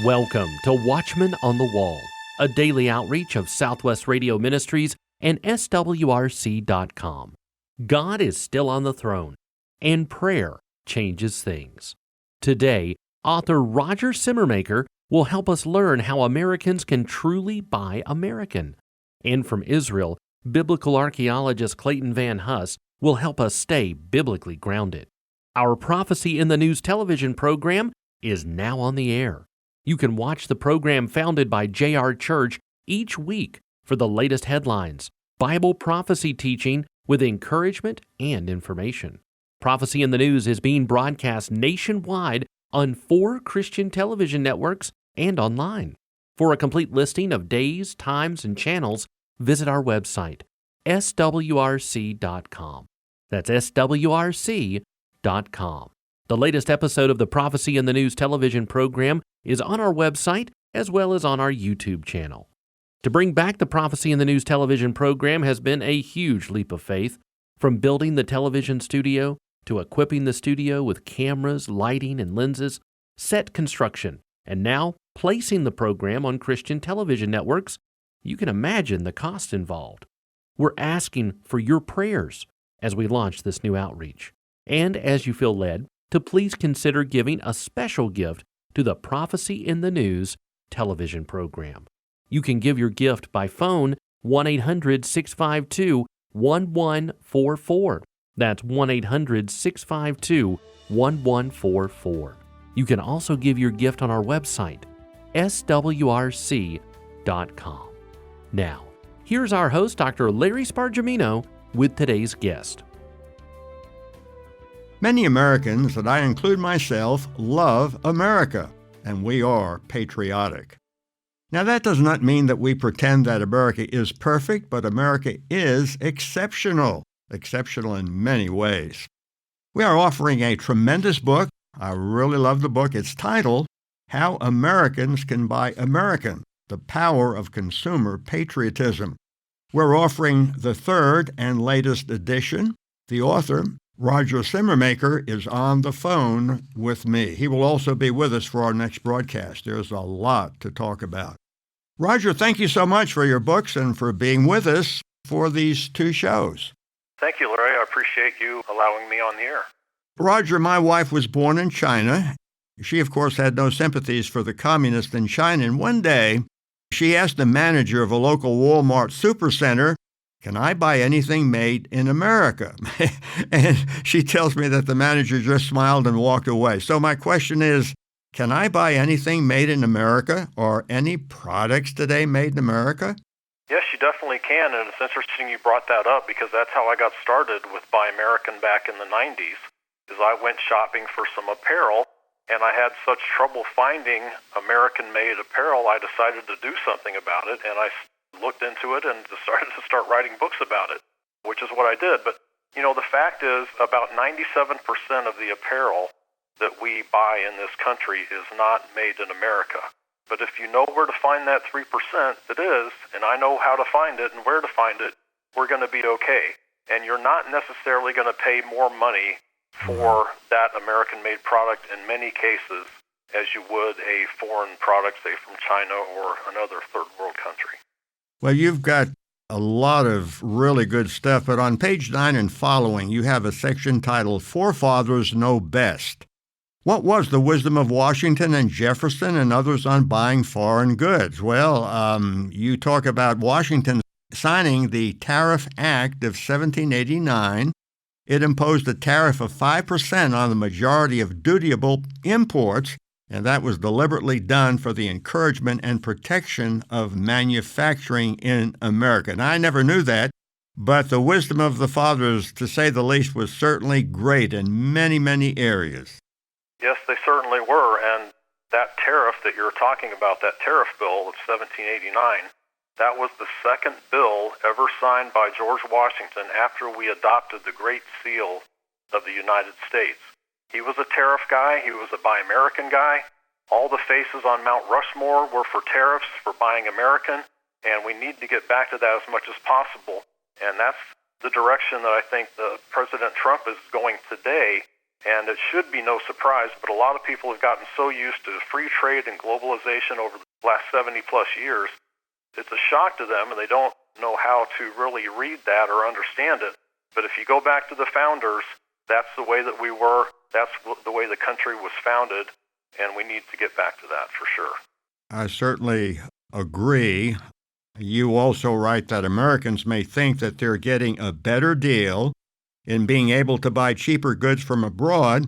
Welcome to Watchman on the Wall, a daily outreach of Southwest Radio Ministries and SWRC.com. God is still on the throne, and prayer changes things. Today, author Roger Simmermaker will help us learn how Americans can truly buy American. And from Israel, biblical archaeologist Clayton Van Huss will help us stay biblically grounded. Our Prophecy in the News television program is now on the air. You can watch the program founded by J.R. Church each week for the latest headlines, Bible prophecy teaching with encouragement and information. Prophecy in the News is being broadcast nationwide on 4 Christian television networks and online. For a complete listing of days, times, and channels, visit our website, swrc.com. That's swrc.com. The latest episode of the Prophecy in the News television program is on our website as well as on our YouTube channel. To bring back the Prophecy in the News television program has been a huge leap of faith, from building the television studio to equipping the studio with cameras, lighting, and lenses, set construction, and now placing the program on Christian television networks. You can imagine the cost involved. We're asking for your prayers as we launch this new outreach, and as you feel led, to please consider giving a special gift to the Prophecy in the News television program. You can give your gift by phone 1-800-652-1144. That's 1-800-652-1144. You can also give your gift on our website, swrc.com. Now, here's our host, Dr. Larry Spargimino, with today's guest. Many Americans, and I include myself, love America, and we are patriotic. Now, that does not mean that we pretend that America is perfect, but America is exceptional in many ways. We are offering a tremendous book. I really love the book. It's titled, How Americans Can Buy American, The Power of Consumer Patriotism. We're offering the 3rd and latest edition. The author, Roger Simmermaker, is on the phone with me. He will also be with us for our next broadcast. There's a lot to talk about. Roger, thank you so much for your books and for being with us for these 2 shows. Thank you, Larry. I appreciate you allowing me on the air. Roger, my wife was born in China. She, of course, had no sympathies for the communists in China. And one day, she asked the manager of a local Walmart supercenter, "Can I buy anything made in America?" And she tells me that the manager just smiled and walked away. So my question is, can I buy anything made in America? Are any products today made in America? Yes, you definitely can, and it's interesting you brought that up because that's how I got started with Buy American back in the 90s, is I went shopping for some apparel, and I had such trouble finding American-made apparel, I decided to do something about it, and I looked into it and decided to start writing books about it, which is what I did. But, the fact is about 97% of the apparel that we buy in this country is not made in America. But if you know where to find that 3% that is, and I know how to find it and where to find it, we're going to be okay. And you're not necessarily going to pay more money for that American-made product in many cases as you would a foreign product, say from China or another third world country. Well, you've got a lot of really good stuff, but on page 9 and following, you have a section titled, Forefathers Know Best. What was the wisdom of Washington and Jefferson and others on buying foreign goods? Well, you talk about Washington signing the Tariff Act of 1789. It imposed a tariff of 5% on the majority of dutiable imports, and that was deliberately done for the encouragement and protection of manufacturing in America. Now, I never knew that, but the wisdom of the fathers, to say the least, was certainly great in many, many areas. Yes, they certainly were, and that tariff that you're talking about, that tariff bill of 1789, that was the second bill ever signed by George Washington after we adopted the Great Seal of the United States. He was a tariff guy. He was a Buy American guy. All the faces on Mount Rushmore were for tariffs, for buying American, and we need to get back to that as much as possible. And that's the direction that I think President Trump is going today, and it should be no surprise, but a lot of people have gotten so used to free trade and globalization over the last 70-plus years, it's a shock to them, and they don't know how to really read that or understand it. But if you go back to the founders, that's the way that we were, that's the way the country was founded, and we need to get back to that for sure. I certainly agree. You also write that Americans may think that they're getting a better deal in being able to buy cheaper goods from abroad,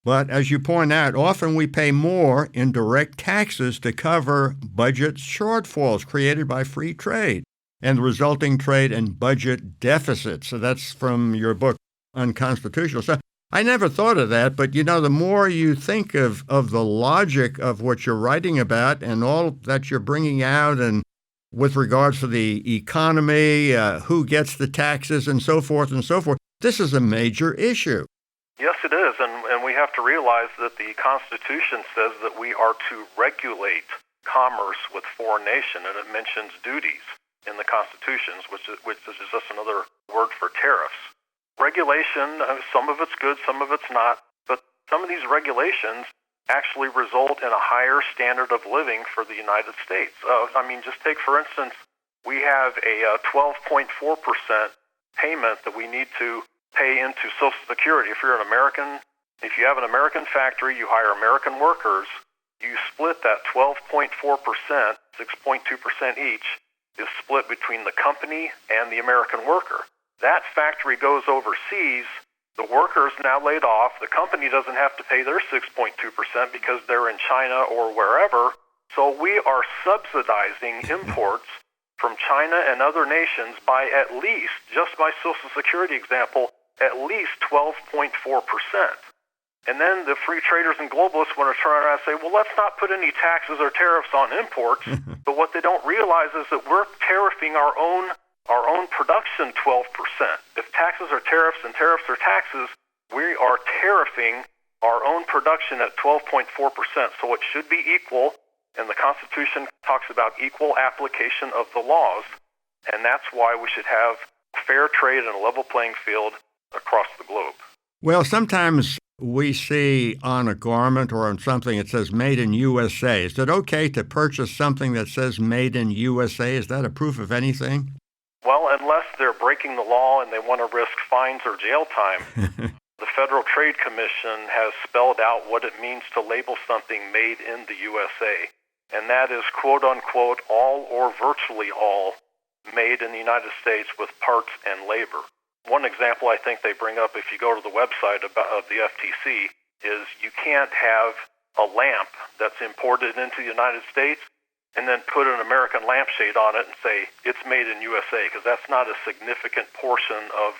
but as you point out, often we pay more in direct taxes to cover budget shortfalls created by free trade and the resulting trade and budget deficits. So that's from your book, Unconstitutional. So I never thought of that, but the more you think of the logic of what you're writing about and all that you're bringing out, and with regards to the economy, who gets the taxes and so forth, this is a major issue. Yes, it is, and we have to realize that the Constitution says that we are to regulate commerce with foreign nation, and it mentions duties in the Constitutions, which is just another word for tariffs. Regulation, some of it's good, some of it's not, but some of these regulations actually result in a higher standard of living for the United States. Just take, for instance, we have a 12.4% payment that we need to pay into Social Security. If you have an American factory, you hire American workers, you split that 12.4%, 6.2% each, is split between the company and the American worker. That factory goes overseas, the worker's now laid off, the company doesn't have to pay their 6.2% because they're in China or wherever, so we are subsidizing imports from China and other nations by at least, just by Social Security example, at least 12.4%. And then the free traders and globalists want to turn around and say, well, let's not put any taxes or tariffs on imports. But what they don't realize is that we're tariffing our own production 12%. If taxes are tariffs and tariffs are taxes, we are tariffing our own production at 12.4%. So it should be equal, and the Constitution talks about equal application of the laws, and that's why we should have fair trade and a level playing field across the globe. Well, sometimes we see on a garment or on something it says Made in USA. Is it okay to purchase something that says Made in USA? Is that a proof of anything? Well, unless they're breaking the law and they want to risk fines or jail time. The Federal Trade Commission has spelled out what it means to label something made in the USA, and that is, quote-unquote, all or virtually all made in the United States with parts and labor. One example I think they bring up if you go to the website of the FTC is you can't have a lamp that's imported into the United States and then put an American lampshade on it and say it's made in USA, because that's not a significant portion of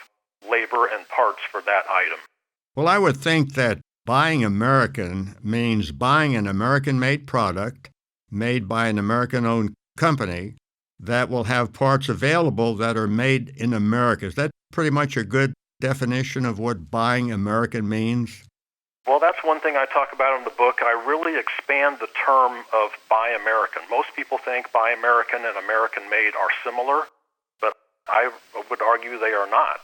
labor and parts for that item. Well, I would think that buying American means buying an American-made product made by an American-owned company that will have parts available that are made in America. Is that pretty much a good definition of what buying American means? Well, that's one thing I talk about in the book. I really expand the term of Buy American. Most people think Buy American and American made are similar, but I would argue they are not.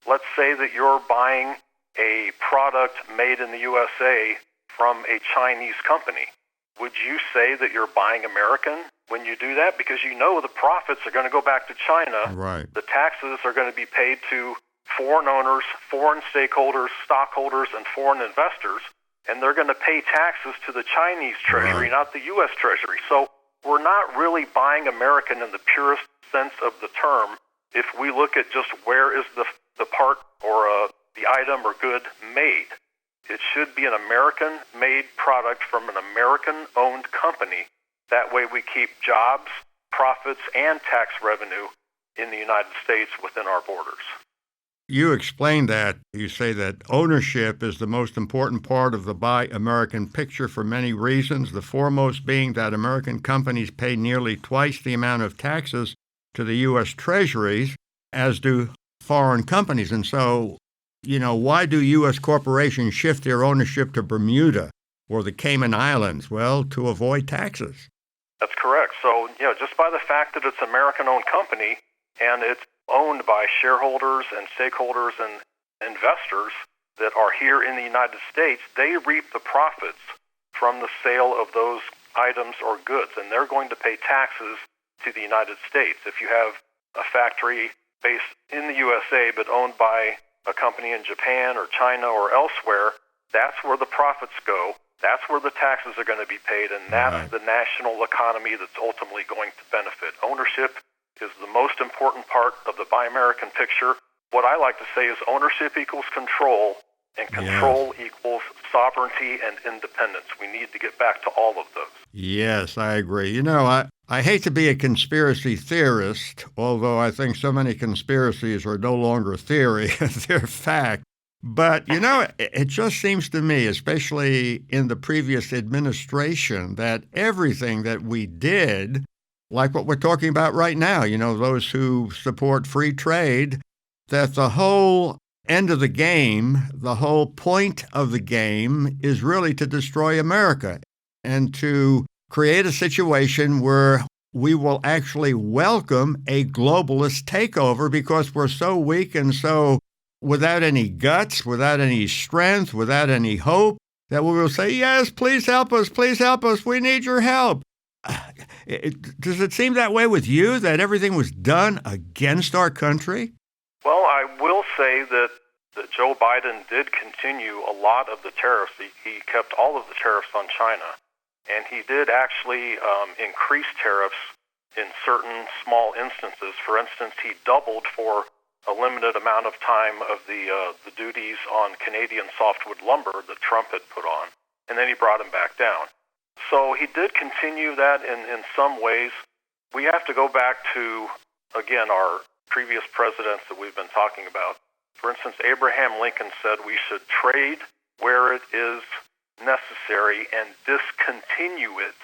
Let's say that you're buying a product made in the USA from a Chinese company. Would you say that you're buying American when you do that? Because you know the profits are going to go back to China. Right. The taxes are going to be paid to foreign owners, foreign stakeholders, stockholders, and foreign investors, and they're going to pay taxes to the Chinese Treasury, not the U.S. Treasury. So we're not really buying American in the purest sense of the term if we look at just where is the part or the item or good made. It should be an American-made product from an American-owned company. That way we keep jobs, profits, and tax revenue in the United States within our borders. You explain that. You say that ownership is the most important part of the Buy American picture for many reasons, the foremost being that American companies pay nearly twice the amount of taxes to the U.S. Treasuries as do foreign companies. And so, why do U.S. corporations shift their ownership to Bermuda or the Cayman Islands? Well, to avoid taxes. That's correct. So, just by the fact that it's an American-owned company and it's owned by shareholders and stakeholders and investors, that are here in the United States, they reap the profits from the sale of those items or goods, and they're going to pay taxes to the United States. If you have a factory based in the USA but owned by a company in Japan or China or elsewhere, that's where the profits go. That's where the taxes are going to be paid, and that's the national economy that's ultimately going to benefit. Ownership is the most important part of the Buy American picture. What I like to say is ownership equals control, and control equals sovereignty and independence. We need to get back to all of those. Yes, I agree. You know, I hate to be a conspiracy theorist, although I think so many conspiracies are no longer theory, they're fact. But, you know, it just seems to me, especially in the previous administration, that everything that we did, like what we're talking about right now, you know, those who support free trade, that the whole end of the game, the whole point of the game is really to destroy America and to create a situation where we will actually welcome a globalist takeover because we're so weak and so without any guts, without any strength, without any hope, that we will say, yes, please help us, we need your help. Does it seem that way with you, that everything was done against our country? Well, I will say that Joe Biden did continue a lot of the tariffs. He kept all of the tariffs on China, and he did actually increase tariffs in certain small instances. For instance, he doubled for a limited amount of time of the duties on Canadian softwood lumber that Trump had put on, and then he brought them back down. So he did continue that in some ways. We have to go back to, again, our previous presidents that we've been talking about. For instance, Abraham Lincoln said we should trade where it is necessary and discontinue it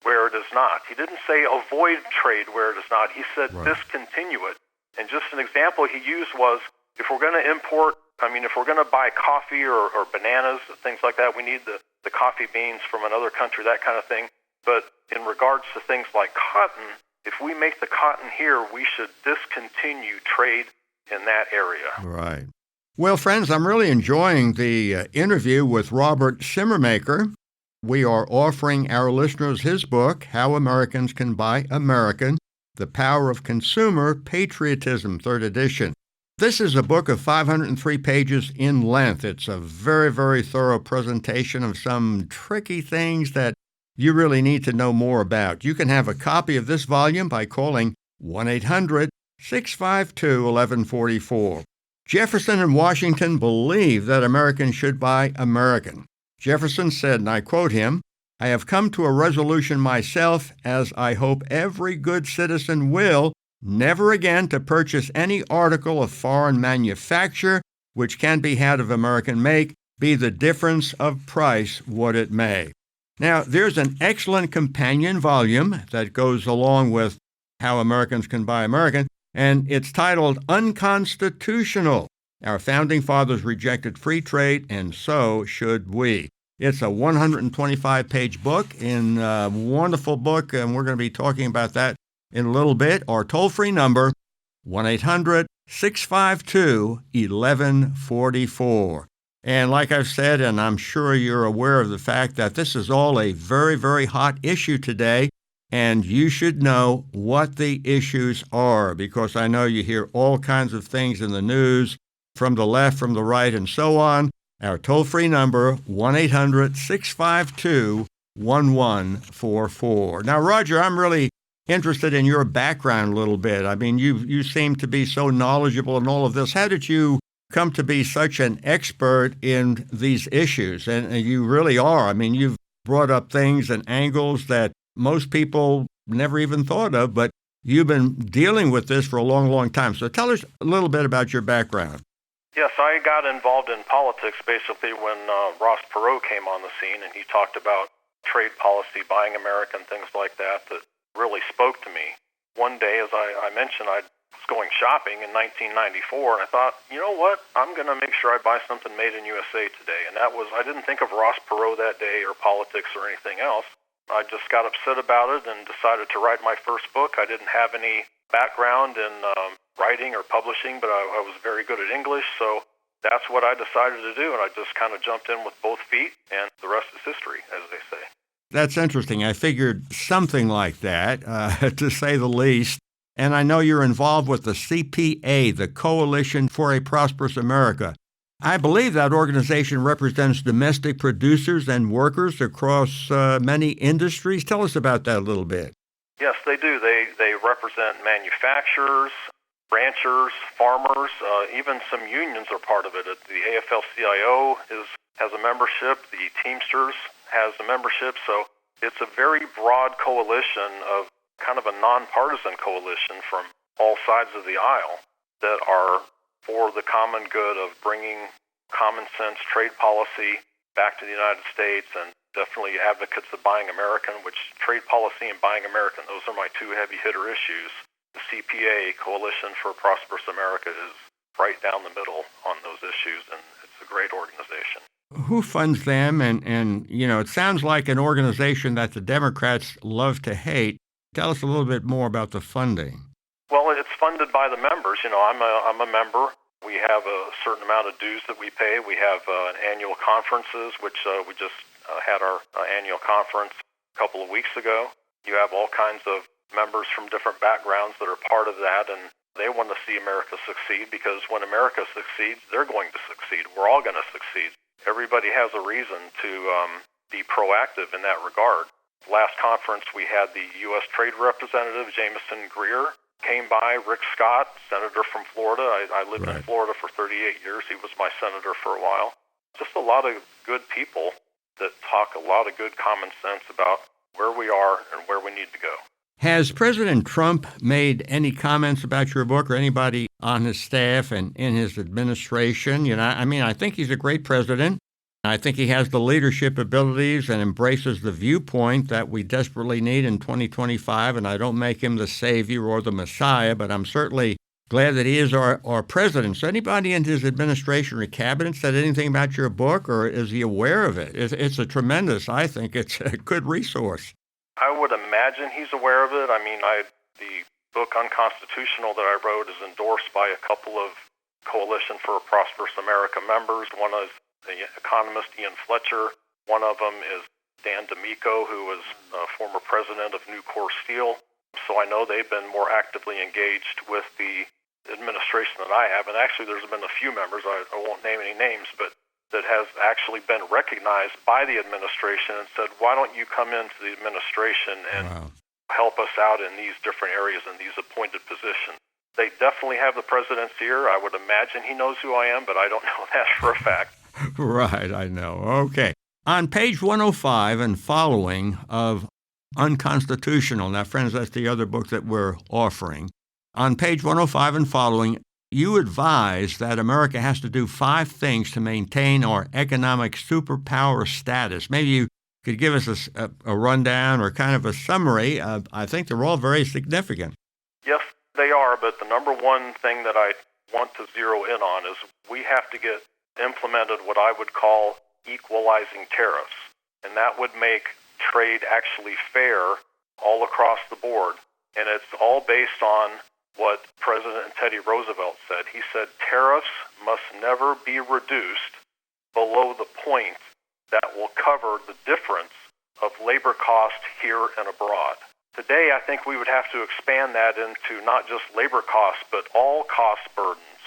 where it is not. He didn't say avoid trade where it is not. He said discontinue it. And just an example he used was, if we're going to import, if we're going to buy coffee or bananas, things like that, we need the coffee beans from another country, that kind of thing. But in regards to things like cotton, if we make the cotton here, we should discontinue trade in that area. Right. Well, friends, I'm really enjoying the interview with Robert Schimmermaker. We are offering our listeners his book, How Americans Can Buy American, The Power of Consumer Patriotism, 3rd edition. This is a book of 503 pages in length. It's a very, very thorough presentation of some tricky things that you really need to know more about. You can have a copy of this volume by calling 1-800-652-1144. Jefferson and Washington believed that Americans should buy American. Jefferson said, and I quote him, "I have come to a resolution myself, as I hope every good citizen will, never again to purchase any article of foreign manufacture which can be had of American make, be the difference of price what it may." Now, there's an excellent companion volume that goes along with How Americans Can Buy American, and it's titled Unconstitutional. Our Founding Fathers Rejected Free Trade, and So Should We. It's a 125-page book, a wonderful book, and we're going to be talking about that in a little bit. Our toll-free number, 1-800-652-1144. And like I've said, and I'm sure you're aware of the fact that this is all a very, very hot issue today, and you should know what the issues are, because I know you hear all kinds of things in the news, from the left, from the right, and so on. Our toll-free number, 1-800-652-1144. Now, Roger, I'm really interested in your background a little bit. I mean, you seem to be so knowledgeable in all of this. How did you come to be such an expert in these issues? And you really are. I mean, you've brought up things and angles that most people never even thought of, but you've been dealing with this for a long, long time. So tell us a little bit about your background. Yes, I got involved in politics basically when Ross Perot came on the scene, and he talked about trade policy, buying American, things like that really spoke to me. One day, as I mentioned, I was going shopping in 1994, and I thought, you know what, I'm going to make sure I buy something made in USA today. And that was, I didn't think of Ross Perot that day or politics or anything else. I just got upset about it and decided to write my first book. I didn't have any background in writing or publishing, but I was very good at English, so that's what I decided to do, and I just kind of jumped in with both feet, and the rest is history, as they say. That's interesting. I figured something like that, to say the least. And I know you're involved with the CPA, the Coalition for a Prosperous America. I believe that organization represents domestic producers and workers across many industries. Tell us about that a little bit. Yes, they do. They represent manufacturers, ranchers, farmers, even some unions are part of it. The AFL-CIO has a membership. The Teamsters has a membership. So it's a very broad coalition of kind of a nonpartisan coalition from all sides of the aisle that are for the common good of bringing common sense trade policy back to the United States, and definitely advocates of buying American, which trade policy and buying American, those are my two heavy hitter issues. The CPA, Coalition for a Prosperous America, is right down the middle on those issues, and it's a great organization. Who funds them? And it sounds like an organization that the Democrats love to hate. Tell us a little bit more about the funding. Well, it's funded by the members. I'm a member. We have a certain amount of dues that we pay. We have annual conferences, which we just had our annual conference a couple of weeks ago. You have all kinds of members from different backgrounds that are part of that, and they want to see America succeed, because when America succeeds, they're going to succeed. We're all going to succeed. Everybody has a reason to be proactive in that regard. Last conference, we had the U.S. Trade Representative, Jameson Greer, came by. Rick Scott, senator from Florida. I lived in Florida for 38 years. He was my senator for a while. Just a lot of good people that talk a lot of good common sense about where we are and where we need to go. Has President Trump made any comments about your book, or anybody on his staff and in his administration? I think he's a great president. I think he has the leadership abilities and embraces the viewpoint that we desperately need in 2025, and I don't make him the savior or the messiah, but I'm certainly glad that he is our president. So anybody in his administration or cabinet said anything about your book, or is he aware of it? It's I think it's a good resource. I would imagine he's aware of it. The book Unconstitutional that I wrote is endorsed by a couple of Coalition for a Prosperous America members. One is the economist Ian Fletcher. One of them is Dan D'Amico, who was former president of Nucor Steel. So I know they've been more actively engaged with the administration than I have. And actually, there's been a few members, I won't name any names, but that has actually been recognized by the administration and said, why don't you come into the administration and help us out in these different areas and these appointed positions? They definitely have the president's ear. I would imagine he knows who I am, but I don't know that for a fact. Right, I know. Okay. On page 105 and following of Unconstitutional, now, friends, that's the other book that we're offering. On page 105 and following, you advise that America has to do 5 things to maintain our economic superpower status. Maybe you could give us a rundown or kind of a summary. I think they're all very significant. Yes, they are, but the number one thing that I want to zero in on is we have to get implemented what I would call equalizing tariffs, and that would make trade actually fair all across the board. And it's all based on what President Teddy Roosevelt said. He said tariffs must never be reduced below the point that will cover the difference of labor cost here and abroad. Today, I think we would have to expand that into not just labor costs, but all cost burdens,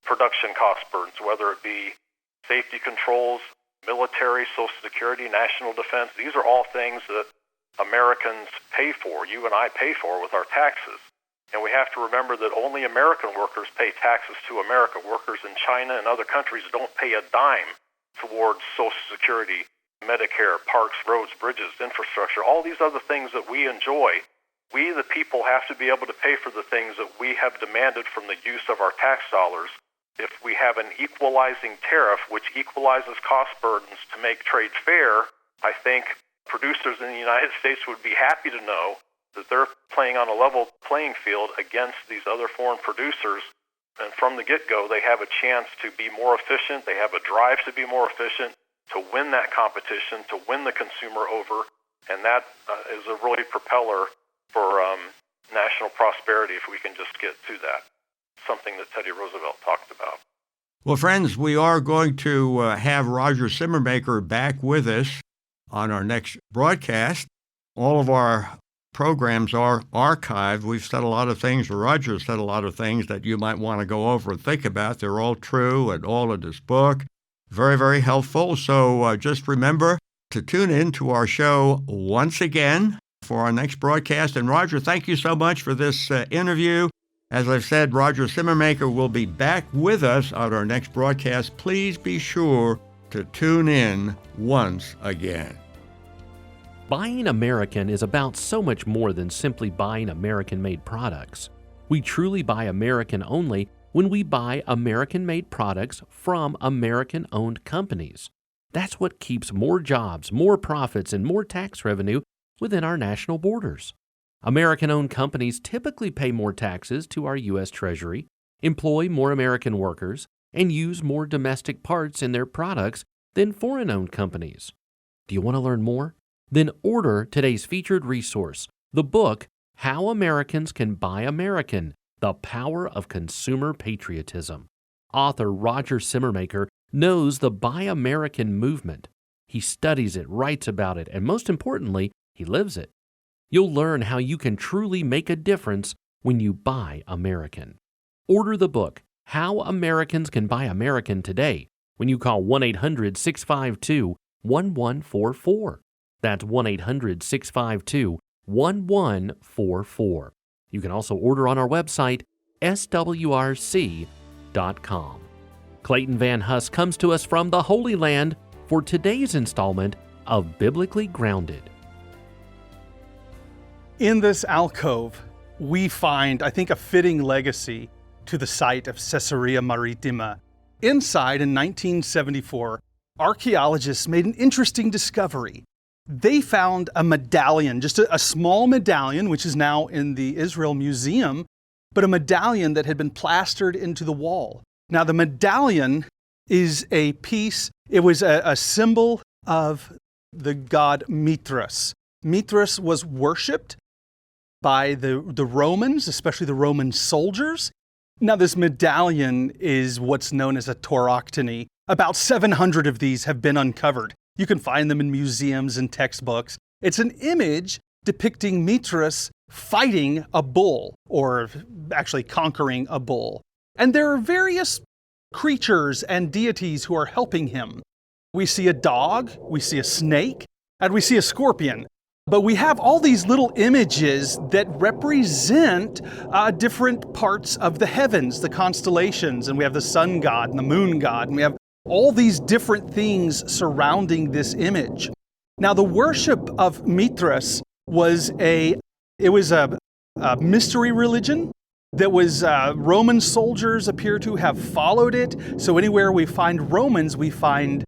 production cost burdens, whether it be safety controls, military, Social Security, national defense. These are all things that Americans pay for, you and I pay for with our taxes. And we have to remember that only American workers pay taxes to America. Workers in China and other countries don't pay a dime towards Social Security, Medicare, parks, roads, bridges, infrastructure, all these other things that we enjoy. We, the people, have to be able to pay for the things that we have demanded from the use of our tax dollars. If we have an equalizing tariff, which equalizes cost burdens to make trade fair, I think producers in the United States would be happy to know that they're playing on a level playing field against these other foreign producers. And from the get-go, they have a chance to be more efficient. They have a drive to be more efficient, to win that competition, to win the consumer over. And that is a really propeller for national prosperity if we can just get to that, something that Teddy Roosevelt talked about. Well, friends, we are going to have Roger Simmermaker back with us on our next broadcast. All of our programs are archived. We've said a lot of things, Roger said a lot of things that you might want to go over and think about. They're all true and all in this book. Very, very helpful. So just remember to tune in to our show once again for our next broadcast. And Roger, thank you so much for this interview. As I've said, Roger Simmermaker will be back with us on our next broadcast. Please be sure to tune in once again. Buying American is about so much more than simply buying American-made products. We truly buy American only when we buy American-made products from American-owned companies. That's what keeps more jobs, more profits, and more tax revenue within our national borders. American-owned companies typically pay more taxes to our U.S. Treasury, employ more American workers, and use more domestic parts in their products than foreign-owned companies. Do you want to learn more? Then order today's featured resource, the book, How Americans Can Buy American, The Power of Consumer Patriotism. Author Roger Simmermaker knows the Buy American movement. He studies it, writes about it, and most importantly, he lives it. You'll learn how you can truly make a difference when you buy American. Order the book, How Americans Can Buy American today when you call 1-800-652-1144. That's 1-800-652-1144. You can also order on our website, swrc.com. Clayton Van Huss comes to us from the Holy Land for today's installment of Biblically Grounded. In this alcove, we find, I think, a fitting legacy to the site of Caesarea Maritima. Inside, in 1974, archaeologists made an interesting discovery. They found a medallion, just a small medallion, which is now in the Israel Museum, but a medallion that had been plastered into the wall. Now, the medallion is a piece, it was a symbol of the god Mithras. Mithras was worshipped by the Romans, especially the Roman soldiers. Now, this medallion is what's known as a tauroctony. About 700 of these have been uncovered. You can find them in museums and textbooks. It's an image depicting Mithras fighting a bull, or actually conquering a bull. And there are various creatures and deities who are helping him. We see a dog, we see a snake, and we see a scorpion. But we have all these little images that represent different parts of the heavens, the constellations, and we have the sun god and the moon god, and we have all these different things surrounding this image. Now, the worship of Mithras was a mystery religion that was Roman soldiers appear to have followed it. So anywhere we find Romans, we find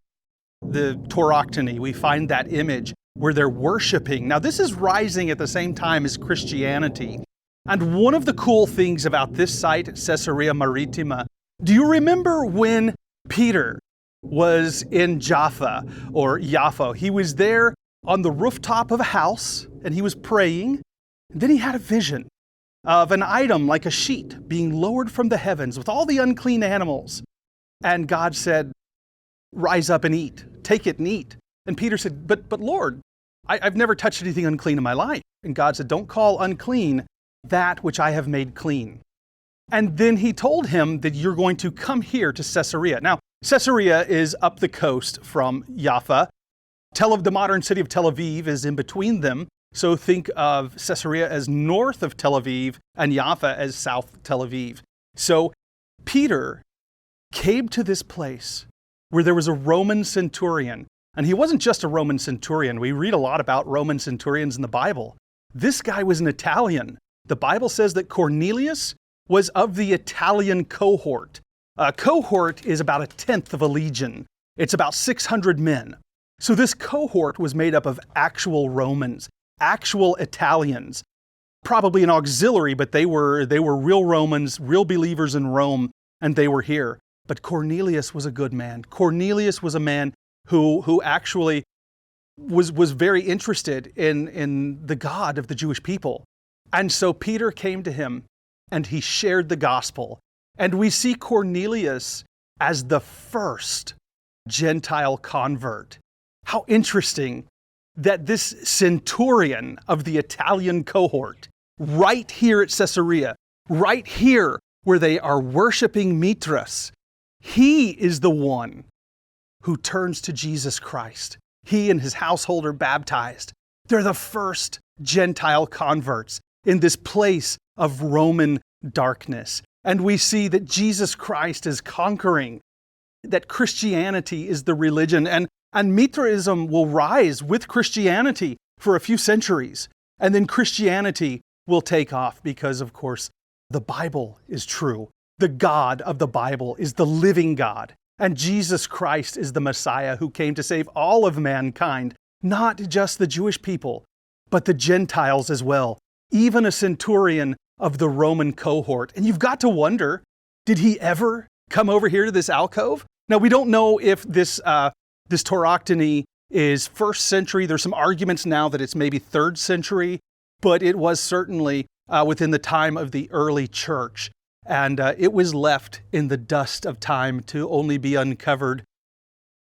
the tauroctony, we find that image where they're worshiping. Now, this is rising at the same time as Christianity. And one of the cool things about this site, Caesarea Maritima, do you remember when Peter was in Jaffa or Yaffo? He was there on the rooftop of a house and he was praying. And then he had a vision of an item like a sheet being lowered from the heavens with all the unclean animals. And God said, "Rise up and eat. Take it and eat." And Peter said, but Lord, I've never touched anything unclean in my life. And God said, "Don't call unclean that which I have made clean." And then he told him that you're going to come here to Caesarea. Now, Caesarea is up the coast from Jaffa. The modern city of Tel Aviv is in between them. So think of Caesarea as north of Tel Aviv and Jaffa as south Tel Aviv. So Peter came to this place where there was a Roman centurion. And he wasn't just a Roman centurion. We read a lot about Roman centurions in the Bible. This guy was an Italian. The Bible says that Cornelius was of the Italian cohort. A cohort is about a tenth of a legion. It's about 600 men. So this cohort was made up of actual Romans, actual Italians, probably an auxiliary, but they were real Romans, real believers in Rome, and they were here. But Cornelius was a good man. Cornelius was a man who actually was very interested in the God of the Jewish people. And so Peter came to him and he shared the gospel. And we see Cornelius as the first Gentile convert. How interesting that this centurion of the Italian cohort, right here at Caesarea, right here where they are worshiping Mithras, he is the one who turns to Jesus Christ. He and his household are baptized. They're the first Gentile converts in this place of Roman darkness. And we see that Jesus Christ is conquering, that Christianity is the religion, and Mithraism will rise with Christianity for a few centuries. And then Christianity will take off because, of course, the Bible is true. The God of the Bible is the living God. And Jesus Christ is the Messiah who came to save all of mankind, not just the Jewish people, but the Gentiles as well, even a centurion of the Roman cohort. And you've got to wonder, did he ever come over here to this alcove? Now, we don't know if this tauroctony is 1st century. There's some arguments now that it's maybe 3rd century, but it was certainly within the time of the early church. And it was left in the dust of time to only be uncovered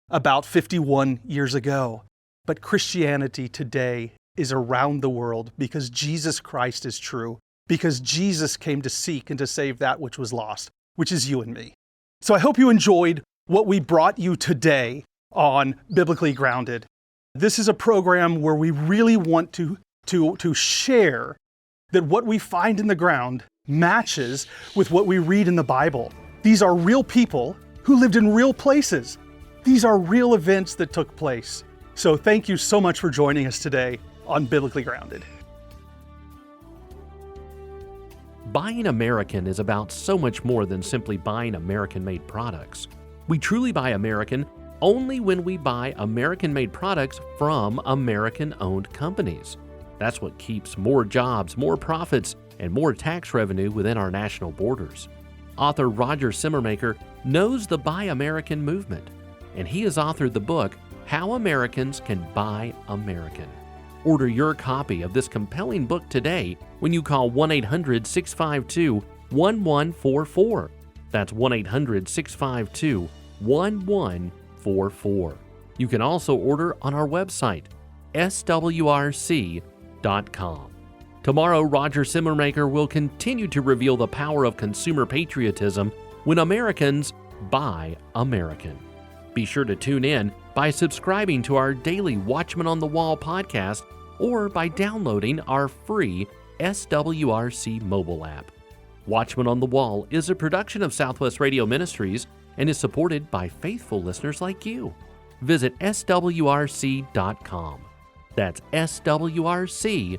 about 51 years ago. But Christianity today is around the world because Jesus Christ is true, because Jesus came to seek and to save that which was lost, which is you and me. So I hope you enjoyed what we brought you today on Biblically Grounded. This is a program where we really want to share that what we find in the ground matches with what we read in the Bible. These are real people who lived in real places. These are real events that took place. So thank you so much for joining us today on Biblically Grounded. Buying American is about so much more than simply buying American-made products. We truly buy American only when we buy American-made products from American-owned companies. That's what keeps more jobs, more profits, and more tax revenue within our national borders. Author Roger Simmermaker knows the Buy American movement, and he has authored the book, How Americans Can Buy American. Order your copy of this compelling book today when you call 1-800-652-1144. That's 1-800-652-1144. You can also order on our website, swrc.com. Tomorrow, Roger Simmermaker will continue to reveal the power of consumer patriotism when Americans buy American. Be sure to tune in by subscribing to our daily Watchman on the Wall podcast or by downloading our free SWRC mobile app. Watchman on the Wall is a production of Southwest Radio Ministries and is supported by faithful listeners like you. Visit swrc.com. That's swrc.com.